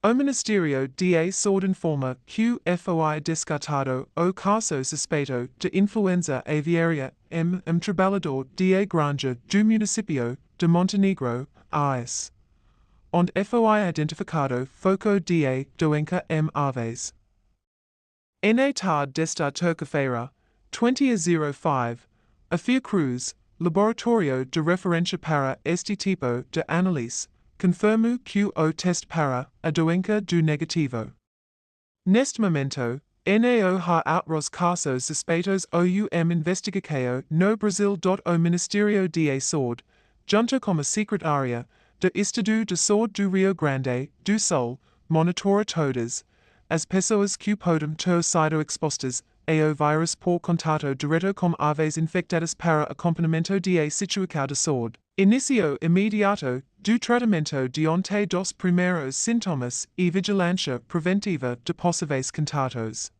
O Ministerio da Saúde informa que foi descartado o caso suspeito de influenza aviária trabalhador da Granja do Município de Montenegro, AS. Onde foi identificado foco da doença aves. Na tarde desta terça-feira, 20/05, a Fiocruz, Laboratório de Referência para este tipo de análise, confirmou que o teste para a doença do negativo. Neste momento, NAO ha outros casos suspeitos investigado no Brasil. O Ministério da Saúde, junto com a Secretaria de Estado de Saúde do Rio Grande do Sul, monitora todas as pessoas que podem ter sido expostas ao vírus por contato direto com aves infectadas para acompanhamento da situação de saúde. Inicio imediato do tratamento diante dos primeiros sintomas e vigilância preventiva de possíveis contatos.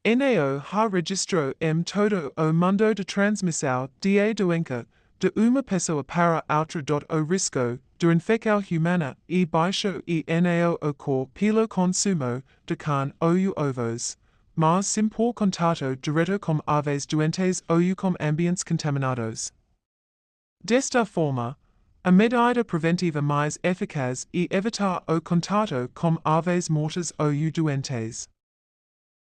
NAO ha registrou todo o mundo de transmissão da doença de uma pessoa para outra. O risco de infecção humana e baixo e NAO ocorre pelo consumo de carne ou ovos, mas sim por contato direto com aves doentes ou com ambientes contaminados. Desta forma, a medida preventiva mais eficaz é evitar o contato com aves mortas ou doentes.